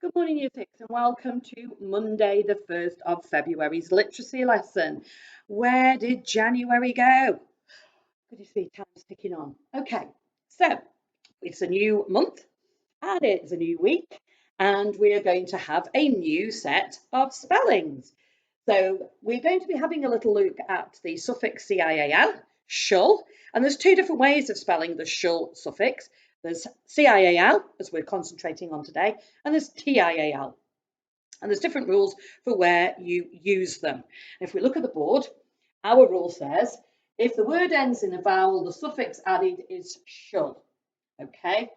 Good morning, Year 6, and welcome to Monday, the 1st of February's literacy lesson. Where did January go? Good to see time's ticking on. Okay, so it's a new month and it's a new week, and we are going to have a new set of spellings. So we're going to be having a little look at the suffix cial, shull, and there's two different ways of spelling the shull suffix. There's cial, as we're concentrating on today, and there's tial. And there's different rules for where you use them. If we look at the board, our rule says, if the word ends in a vowel, the suffix added is shull. Okay,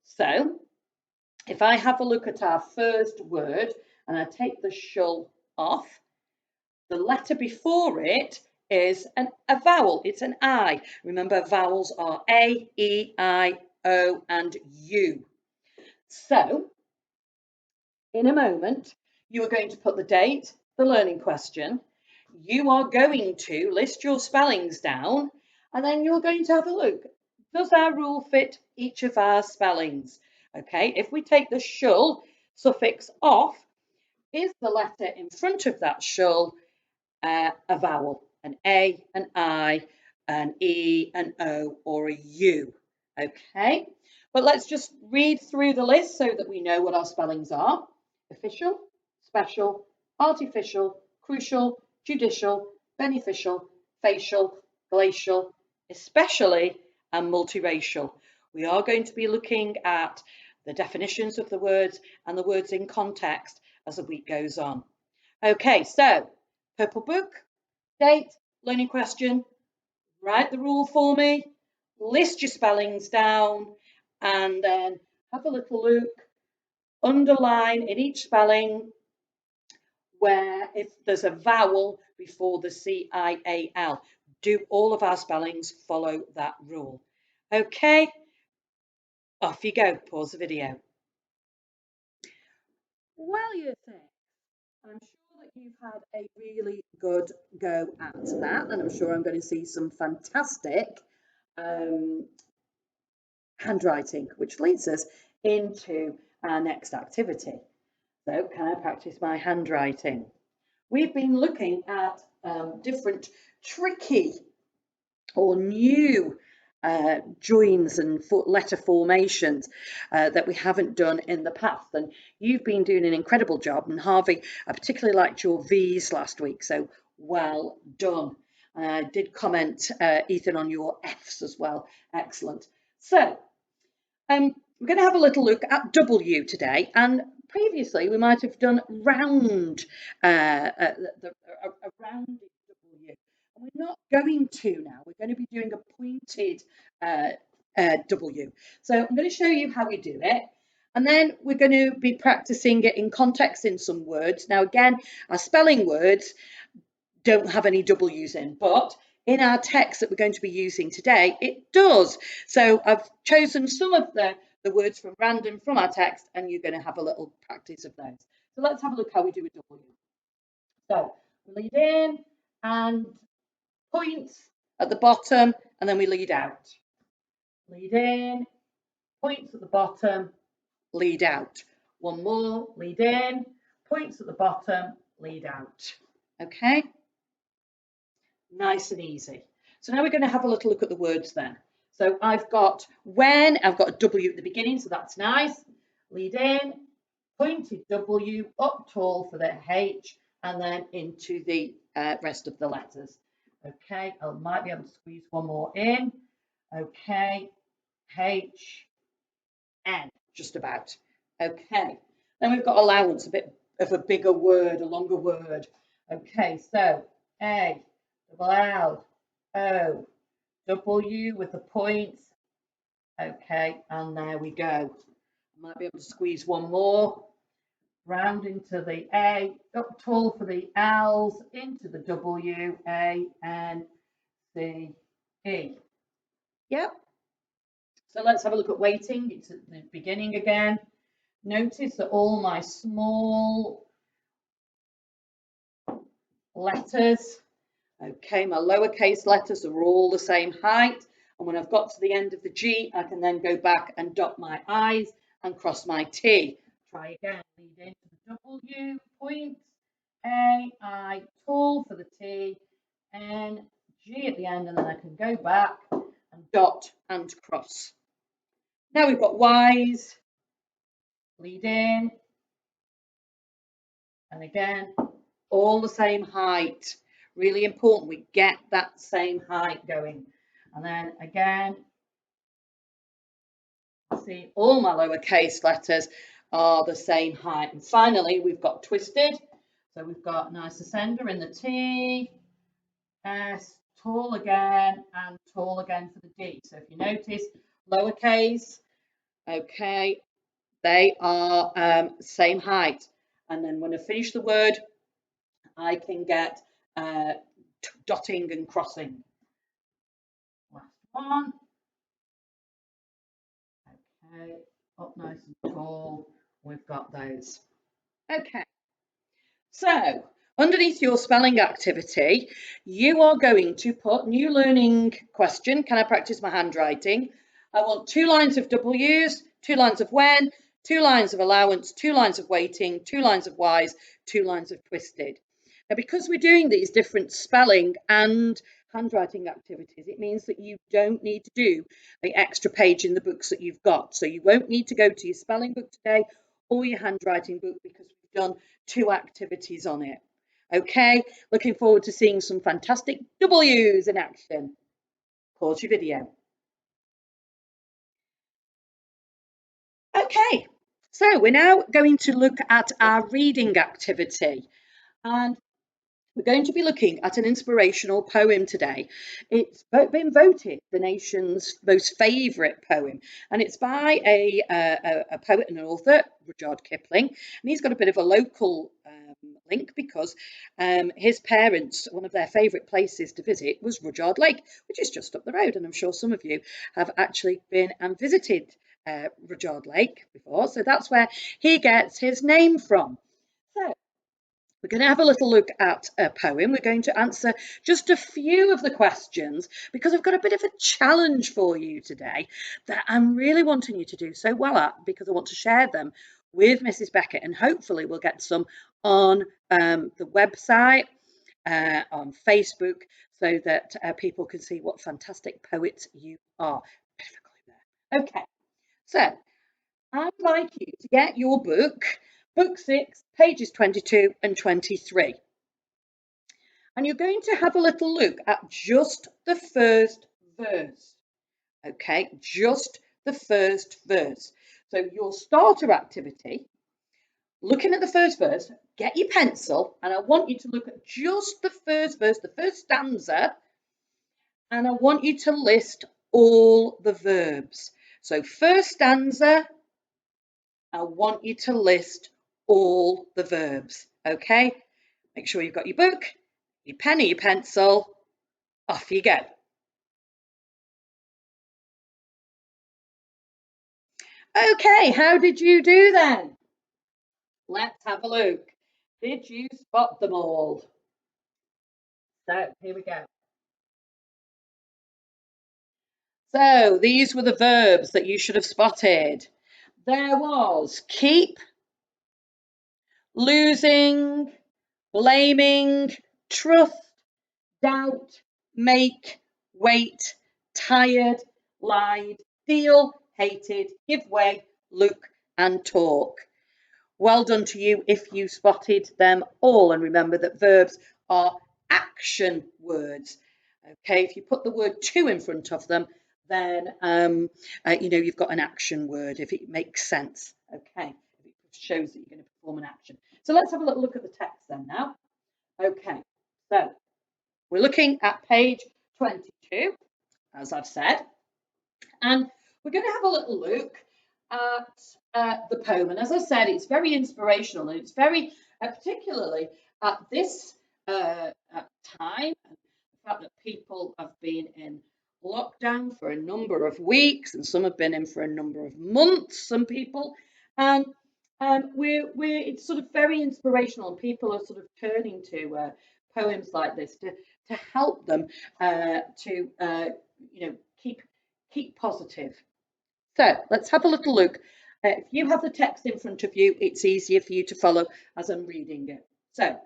so if I have a look at our first word and I take the shull off, the letter before it is a vowel. It's an I. Remember, vowels are A, E, I, O, and U. So in a moment, you are going to put the date, the learning question. You are going to list your spellings down, and then you're going to have a look. Does our rule fit each of our spellings? Okay, if we take the shull suffix off, is the letter in front of that shull a vowel, an A, an I, an E, an O, or a U? Okay, but let's just read through the list so that we know what our spellings are. Official, special, artificial, crucial, judicial, beneficial, facial, glacial, especially, and multiracial. We are going to be looking at the definitions of the words and the words in context as the week goes on. Okay, so purple book, date, learning question, write the rule for me, list your spellings down, and then have a little look. Underline in each spelling where if there's a vowel before the cial. Do all of our spellings follow that rule? Okay, off you go. Pause the video. Well, Year 6, I'm sure that you've had a really good go at that, and I'm sure I'm going to see some fantastic handwriting, which leads us into our next activity. So, can I practice my handwriting? We've been looking at different tricky or new joins and letter formations that we haven't done in the past, and you've been doing an incredible job. And Harvey, I particularly liked your V's last week, so well done. I did comment, Ethan, on your F's as well. Excellent. So we're going to have a little look at W today, and previously we might have done round a rounded W, and we're not going to now. We're going to be doing a pointed W. So I'm going to show you how we do it, and then we're going to be practicing it in context in some words. Now again, our spelling words don't have any W's in, but in our text that we're going to be using today, it does. So I've chosen some of the words from random from our text, and you're going to have a little practice of those. So let's have a look how we do a W. So we lead in and points at the bottom, and then we lead out. Lead in, points at the bottom, lead out. One more, lead in, points at the bottom, lead out. Okay? Nice and easy. So now we're going to have a little look at the words then. So I've got when, I've got a W at the beginning, so that's nice. Lead in, pointed W, up tall for the H, and then into the rest of the letters. Okay, I might be able to squeeze one more in. Okay, H, N, just about. Okay, then we've got allowance, a bit of a bigger word, a longer word. Okay, so A, double L, O, W with the points. Okay, and there we go. Might be able to squeeze one more. Round into the A, up tall for the L's, into the W, A, N, C, E. Yep. So let's have a look at weighting. It's at the beginning again. Notice that all my small letters, okay, my lowercase letters are all the same height. And when I've got to the end of the G, I can then go back and dot my I's and cross my T Try again. Lead into the W, point, A, I, tall for the T, N, G at the end, and then I can go back and dot and cross. Now we've got Y's, lead in, and again, all the same height. Really important we get that same height going. And then again, see all my lowercase letters are the same height. And finally, we've got twisted. So we've got nice ascender in the T, S, tall again, and tall again for the D. So if you notice, lowercase, okay, they are same height. And then when I finish the word, I can get dotting and crossing. Last one. Okay, up nice and tall. We've got those. Okay. So, underneath your spelling activity, you are going to put new learning question. Can I practice my handwriting? I want 2 lines of W's, 2 lines of when, 2 lines of allowance, 2 lines of waiting, 2 lines of Y's, 2 lines of twisted. Now, because we're doing these different spelling and handwriting activities, it means that you don't need to do the extra page in the books that you've got. So you won't need to go to your spelling book today or your handwriting book because we've done 2 activities on it. Okay, looking forward to seeing some fantastic W's in action. Pause your video. Okay, so we're now going to look at our reading activity. And we're going to be looking at an inspirational poem today. It's been voted the nation's most favourite poem, and it's by a poet and an author, Rudyard Kipling. And he's got a bit of a local link because his parents, one of their favourite places to visit was Rudyard Lake, which is just up the road. And I'm sure some of you have actually been and visited Rudyard Lake before. So that's where he gets his name from. So we're going to have a little look at a poem. We're going to answer just a few of the questions because I've got a bit of a challenge for you today that I'm really wanting you to do so well at because I want to share them with Mrs. Beckett, and hopefully we'll get some on the website, on Facebook, so that people can see what fantastic poets you are. Okay, so I'd like you to get your book, book 6, pages 22 and 23. And you're going to have a little look at just the first verse. Okay, just the first verse. So your starter activity, looking at the first verse, get your pencil, and I want you to look at just the first verse, the first stanza, and I want you to list all the verbs. So first stanza, I want you to list all the verbs, okay? Make sure you've got your book, your pen or your pencil, off you go. Okay, how did you do then? Let's have a look. Did you spot them all? So, here we go. So, these were the verbs that you should have spotted. There was keep, losing, blaming, trust, doubt, make, wait, tired, lied, deal, hated, give way, look, and talk. Well done to you if you spotted them all. And remember that verbs are action words. Okay, if you put the word to in front of them, then you've got an action word if it makes sense. Okay, if it shows that you're going to perform an action. So let's have a little look at the text then now. Okay, so we're looking at page 22, as I've said, and we're going to have a little look at the poem. And as I said, it's very inspirational, and it's very, particularly at this at time, and the fact that people have been in lockdown for a number of weeks, and some have been in for a number of months, some people, and it's sort of very inspirational, and people are sort of turning to poems like this to help them to keep positive. So let's have a little look If you have the text in front of you, it's easier for you to follow as I'm reading it. So,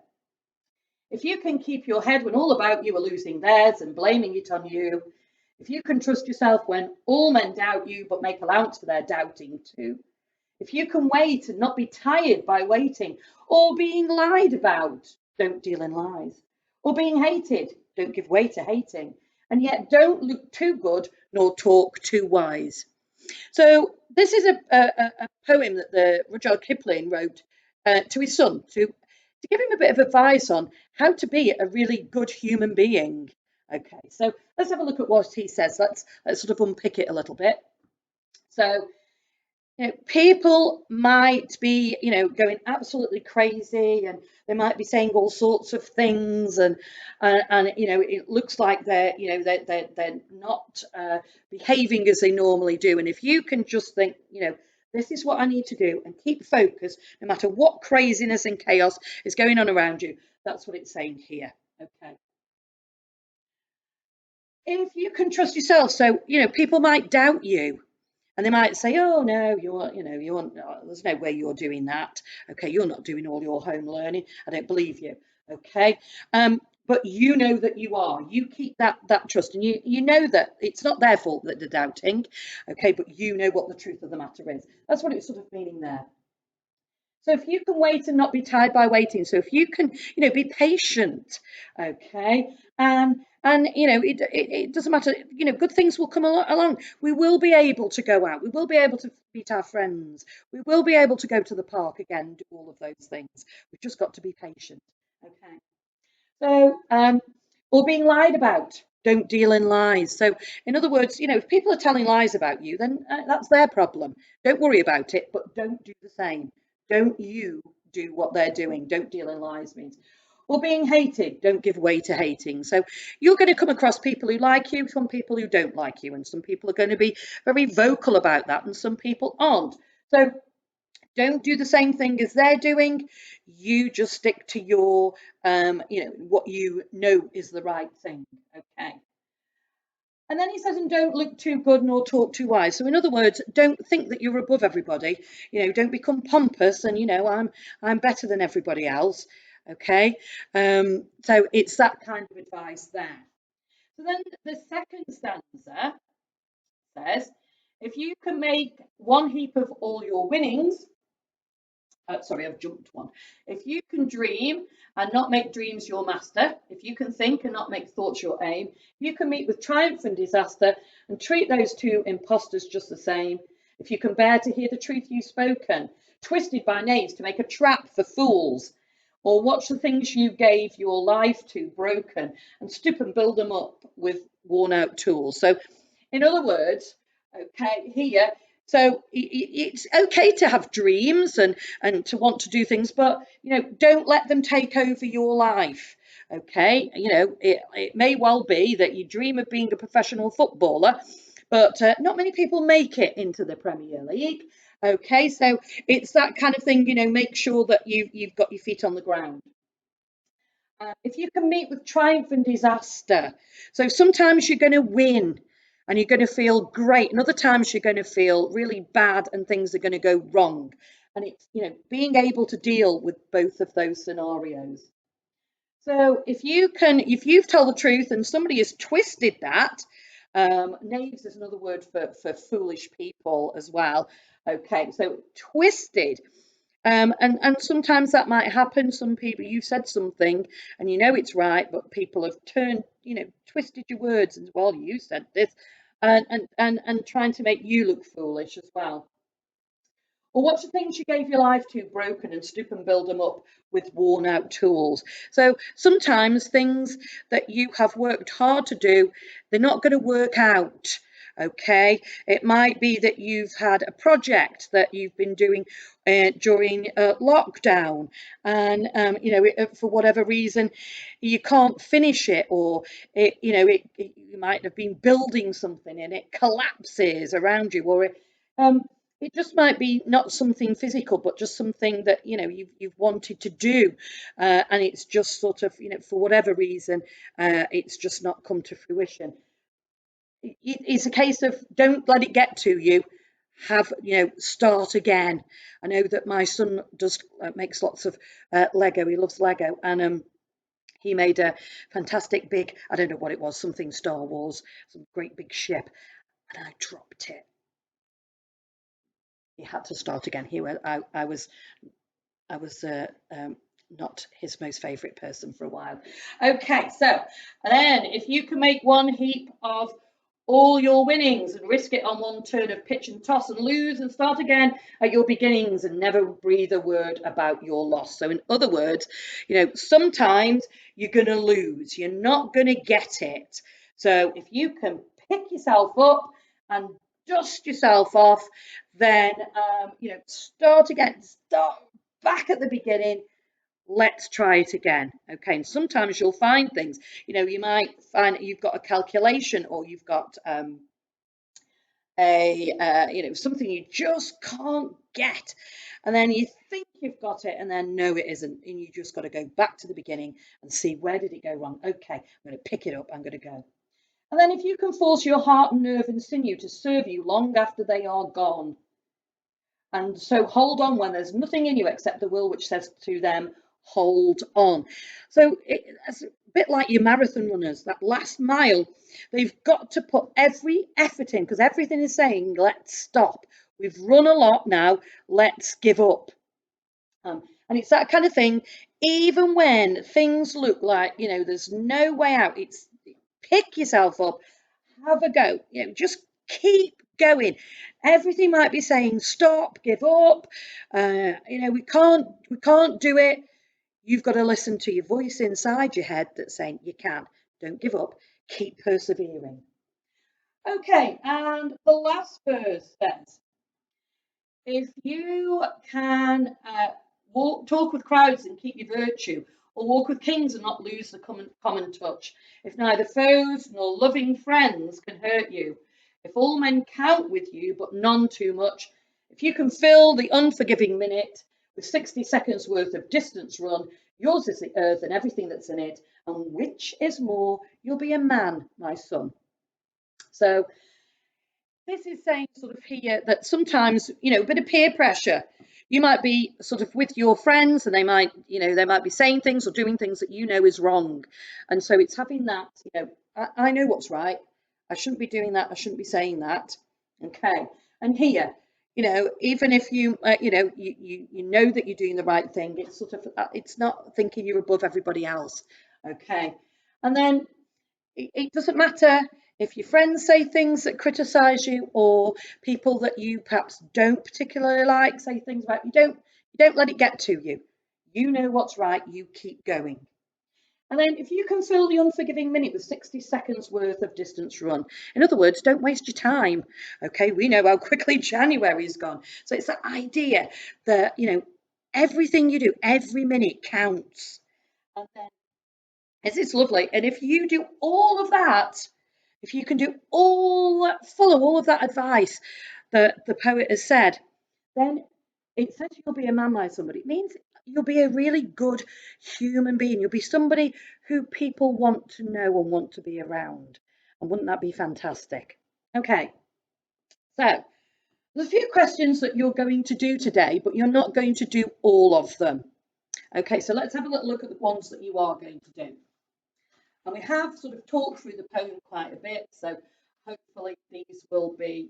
if you can keep your head when all about you are losing theirs and blaming it on you, if you can trust yourself when all men doubt you but make allowance for their doubting too, if you can wait and not be tired by waiting, or being lied about, don't deal in lies, or being hated, don't give way to hating, and yet don't look too good nor talk too wise. So this is a poem that the Rudyard Kipling wrote to his son to give him a bit of advice on how to be a really good human being. Okay, so let's have a look at what he says. Let's sort of unpick it a little bit. So people might be, going absolutely crazy, and they might be saying all sorts of things, and it looks like they're not behaving as they normally do. And if you can just think, this is what I need to do, and keep focused, no matter what craziness and chaos is going on around you, that's what it's saying here. Okay. If you can trust yourself, so people might doubt you. And they might say, "Oh no, there's no way you're doing that. Okay, you're not doing all your home learning. I don't believe you." Okay, but you know that you are. You keep that trust, and you know that it's not their fault that they're doubting. Okay, but you know what the truth of the matter is. That's what it's sort of meaning there. So if you can wait and not be tired by waiting, so if you can, be patient, okay, and it doesn't matter, good things will come along. We will be able to go out. We will be able to meet our friends. We will be able to go to the park again, do all of those things. We've just got to be patient, okay. So, or being lied about. Don't deal in lies. So, in other words, if people are telling lies about you, then that's their problem. Don't worry about it, but don't do the same. Don't you do what they're doing. Don't deal in lies means. Or being hated. Don't give way to hating. So, you're going to come across people who like you, some people who don't like you, and some people are going to be very vocal about that, and some people aren't. So, don't do the same thing as they're doing. You just stick to your, what you know is the right thing. Okay. And then he says, and don't look too good nor talk too wise. So in other words, don't think that you're above everybody. Don't become pompous and I'm better than everybody else. Okay. So it's that kind of advice there. So then the second stanza says, if you can make one heap of all your winnings, sorry, I've jumped one. If you can dream and not make dreams your master, if you can think and not make thoughts your aim, if you can meet with triumph and disaster and treat those two impostors just the same, if you can bear to hear the truth you've spoken, twisted by knaves to make a trap for fools, or watch the things you gave your life to broken and stoop and build them up with worn out tools. So, in other words, okay, here, so it's okay to have dreams and to want to do things, but don't let them take over your life. Okay, it may well be that you dream of being a professional footballer, but not many people make it into the Premier League. Okay, so it's that kind of thing. Make sure that you've got your feet on the ground. If you can meet with triumph and disaster, so sometimes you're going to win and you're going to feel great, and other times you're going to feel really bad and things are going to go wrong. And it's being able to deal with both of those scenarios. So if you've told the truth and somebody has twisted that, knaves is another word for foolish people as well. Okay, so twisted. And sometimes that might happen. Some people, you've said something and it's right, but people have twisted your words and, well, you said this, and trying to make you look foolish as well. Or watch the things you gave your life to broken and stoop and build them up with worn out tools. So sometimes things that you have worked hard to do, they're not going to work out. Okay, it might be that you've had a project that you've been doing during lockdown, and for whatever reason you can't finish it, or you might have been building something and it collapses around you, or it just might be not something physical, but just something that you've wanted to do, and it's just sort of for whatever reason it's just not come to fruition. It's a case of don't let it get to you. have, start again. I know that my son does makes lots of Lego. He loves Lego, and he made a fantastic big, I don't know what it was, something Star Wars, some great big ship, and I dropped it. He had to start again. I was not his most favourite person for a while. Okay, so and then if you can make one heap of all your winnings and risk it on one turn of pitch and toss and lose and start again at your beginnings and never breathe a word about your loss. So in other words, sometimes you're going to lose. You're not going to get it. So if you can pick yourself up and dust yourself off, then start again, start back at the beginning. Let's try it again. Okay, and sometimes you'll find things. You might find that you've got a calculation, or you've got something you just can't get, and then you think you've got it, and then no, it isn't, and you just got to go back to the beginning and see, where did it go wrong? Okay, I'm going to pick it up. I'm going to go. And then if you can force your heart and nerve and sinew to serve you long after they are gone, and so hold on when there's nothing in you except the will which says to them, hold on. So it's a bit like your marathon runners, that last mile, they've got to put every effort in, because everything is saying, let's stop. We've run a lot now, let's give up. And it's that kind of thing, even when things look like, there's no way out, it's pick yourself up, have a go, just keep going. Everything might be saying stop, give up, we can't do it. You've got to listen to your voice inside your head that's saying you can. Don't give up, keep persevering. Okay, and the last verse says, if you can talk with crowds and keep your virtue, or walk with kings and not lose the common touch, if neither foes nor loving friends can hurt you, if all men count with you but none too much, if you can fill the unforgiving minute with 60 seconds worth of distance run, yours is the earth and everything that's in it, and which is more, you'll be a man, my son. So this is saying sort of here that sometimes, a bit of peer pressure. You might be sort of with your friends, and they might be saying things or doing things that is wrong. And so it's having that, I know what's right. I shouldn't be doing that. I shouldn't be saying that. Okay. And here, even if you know that you're doing the right thing, it's sort of, it's not thinking you're above everybody else. Okay. And then it doesn't matter if your friends say things that criticize you, or people that you perhaps don't particularly like say things about you. Don't let it get to you. You know what's right. You keep going. And then if you can fill the unforgiving minute with 60 seconds worth of distance run, in other words, don't waste your time. Okay, we know how quickly January's gone. So it's that idea that, everything you do, every minute counts. And then it's lovely. And if you do all of that, if you can do follow all of that advice that the poet has said, then it says you'll be a man like somebody. It means you'll be a really good human being. You'll be somebody who people want to know and want to be around. And wouldn't that be fantastic? Okay, so there's a few questions that you're going to do today, but you're not going to do all of them. Okay, so let's have a little look at the ones that you are going to do. And we have sort of talked through the poem quite a bit, so hopefully these will be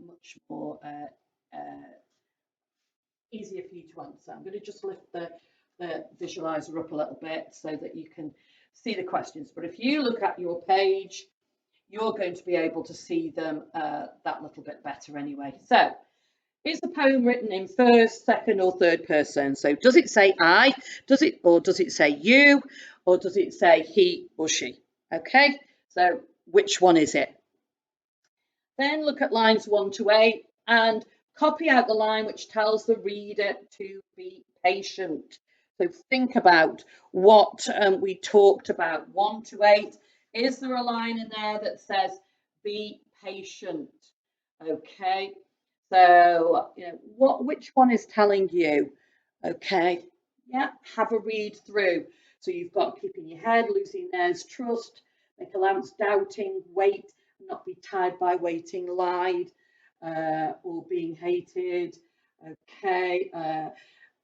much more easier for you to answer. I'm going to just lift the visualizer up a little bit so that you can see the questions. But if you look at your page, you're going to be able to see them that little bit better anyway. So, is the poem written in first, second, or third person? So does it say I? Does it say you? Or does it say he or she? Okay, so which one is it? Then look at lines 1 to 8 and copy out the line which tells the reader to be patient. So think about what we talked about. 1 to 8. Is there a line in there that says be patient? Okay. So, which one is telling you? Okay, yeah, have a read through. So you've got keeping your head, losing theirs, trust, make allowance, doubting, wait, not be tied by waiting, lied, or being hated. Okay,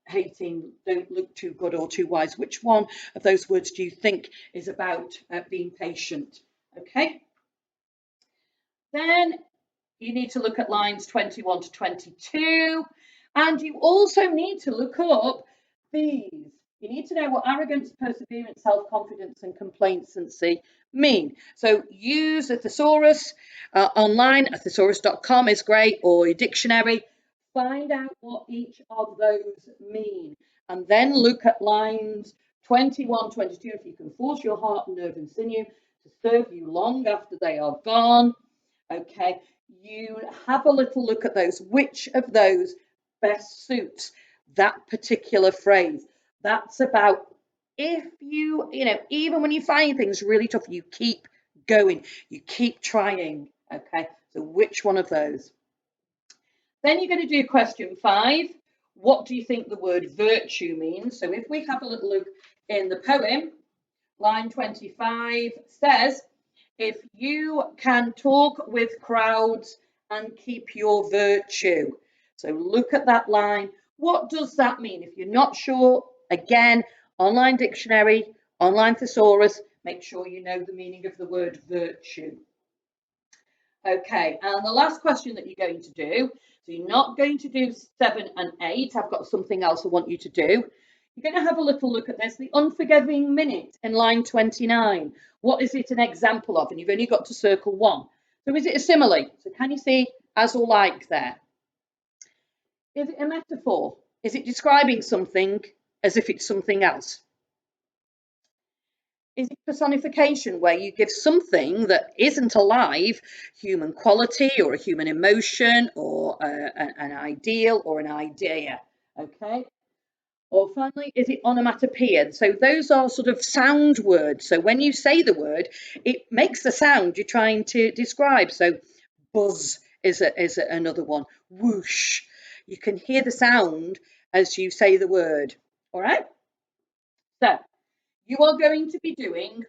hating, don't look too good or too wise. Which one of those words do you think is about being patient? Okay, then you need to look at lines 21 to 22, and you also need to look up these. You need to know what arrogance, perseverance, self-confidence, and complacency mean. So use a thesaurus online. A thesaurus.com is great, or your dictionary. Find out what each of those mean, and then look at lines 21, 22. If you can force your heart, nerve, and sinew to serve you long after they are gone. Okay, you have a little look at those. Which of those best suits that particular phrase? That's about if you know, even when you find things really tough, you keep going, you keep trying. Okay, so which one of those? Then you're going to do question 5. What do you think the word virtue means? So if we have a little look in the poem, line 25 says, if you can talk with crowds and keep your virtue. So look at that line. What does that mean? If you're not sure, again, online dictionary, online thesaurus, make sure you know the meaning of the word virtue. Okay, and the last question that you're going to do, so you're not going to do 7 and 8. I've got something else I want you to do. You're going to have a little look at this, the unforgiving minute in line 29. What is it an example of? And you've only got to circle 1. So is it a simile? So can you see as or like there? Is it a metaphor? Is it describing something as if it's something else? Is it personification, where you give something that isn't alive human quality or a human emotion or an ideal or an idea? Okay. Or finally, is it onomatopoeia? So those are sort of sound words. So when you say the word, it makes the sound you're trying to describe. So buzz is another one. Whoosh. You can hear the sound as you say the word. All right. So you are going to be doing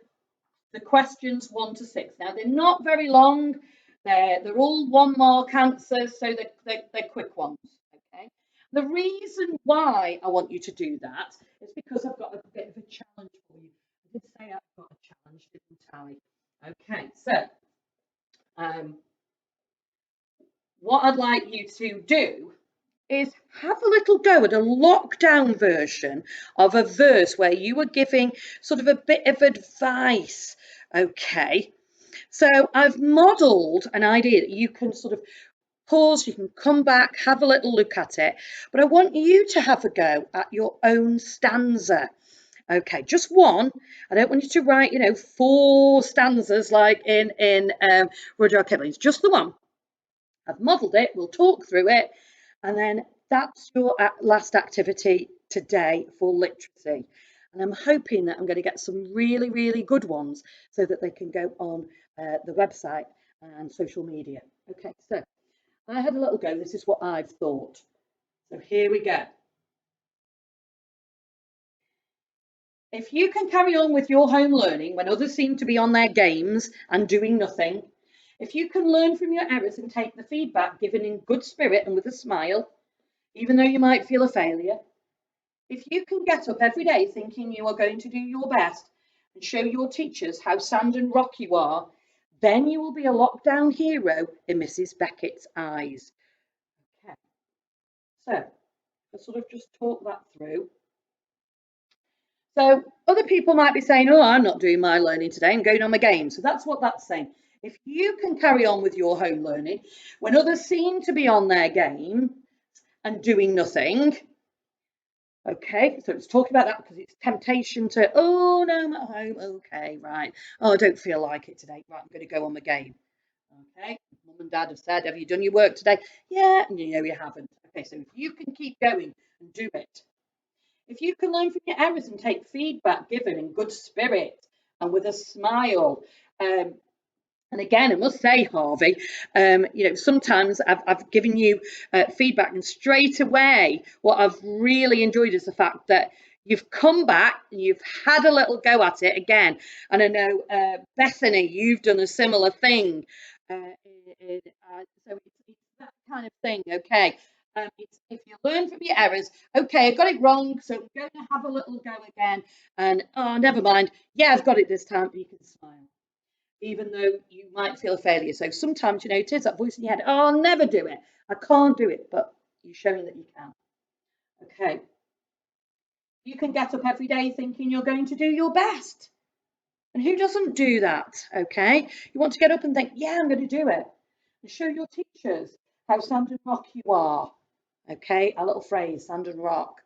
the questions 1 to 6. Now they're not very long. They're all 1 mark answers, so they're quick ones. Okay. The reason why I want you to do that is because I've got a bit of a challenge for you. I did say I've got a challenge, didn't I? Okay, so what I'd like you to do is have a little go at a lockdown version of a verse where you were giving sort of a bit of advice. Okay, so I've modelled an idea that you can sort of pause, you can come back, have a little look at it, but I want you to have a go at your own stanza. Okay, just one. I don't want you to write, 4 stanzas like in Rudyard Kipling's, just the one. I've modelled it, we'll talk through it, and then that's your last activity today for literacy. And I'm hoping that I'm going to get some really, really good ones so that they can go on the website and social media. Okay, so I had a little go. This is what I've thought. So here we go. If you can carry on with your home learning when others seem to be on their games and doing nothing, if you can learn from your errors and take the feedback given in good spirit and with a smile, even though you might feel a failure, if you can get up every day thinking you are going to do your best and show your teachers how sand and rock you are, then you will be a lockdown hero in Mrs. Beckett's eyes. Okay. So I'll sort of just talk that through. So other people might be saying, oh, I'm not doing my learning today, I'm going on my game. So that's what that's saying. If you can carry on with your home learning when others seem to be on their game and doing nothing, okay, so it's talking about that because it's temptation to, oh, no, I'm at home, okay, right. Oh, I don't feel like it today, right, I'm going to go on my game. Okay, mum and dad have said, have you done your work today? Yeah, and you haven't. Okay, so if you can keep going and do it, if you can learn from your errors and take feedback given in good spirit and with a smile, and again, I must say, Harvey, sometimes I've given you feedback, and straight away, what I've really enjoyed is the fact that you've come back and you've had a little go at it again. And I know, Bethany, you've done a similar thing. So it's that kind of thing. Okay. If you learn from your errors, okay, I got it wrong, so I'm going to have a little go again. And oh, never mind. Yeah, I've got it this time. You can smile, even though you might feel a failure. So sometimes, it is that voice in your head. Oh, I'll never do it. I can't do it, but you're showing that you can. Okay. You can get up every day thinking you're going to do your best. And who doesn't do that? Okay. You want to get up and think, yeah, I'm going to do it. And show your teachers how stand and rock you are. Okay. A little phrase, stand and rock.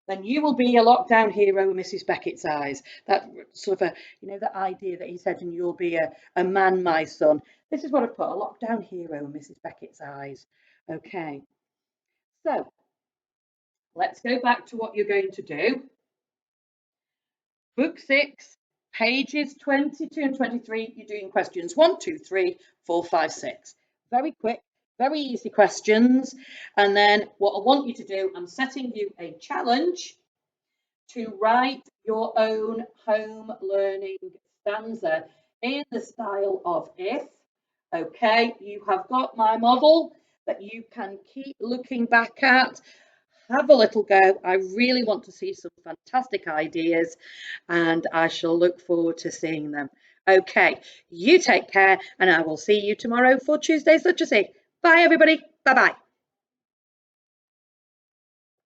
Then you will be a lockdown hero in Mrs. Beckett's eyes. That sort of the idea that he said, and you'll be a man, my son. This is what I've put, a lockdown hero in Mrs. Beckett's eyes. Okay. So let's go back to what you're going to do. Book 6, pages 22 and 23, you're doing questions 1, 2, 3, 4, 5, 6. Very quick, very easy questions. And then what I want you to do, I'm setting you a challenge to write your own home learning stanza in the style of if. Okay, you have got my model that you can keep looking back at. Have a little go. I really want to see some fantastic ideas, and I shall look forward to seeing them. Okay, you take care, and I will see you tomorrow for Tuesday's literacy. Bye, everybody. Bye-bye.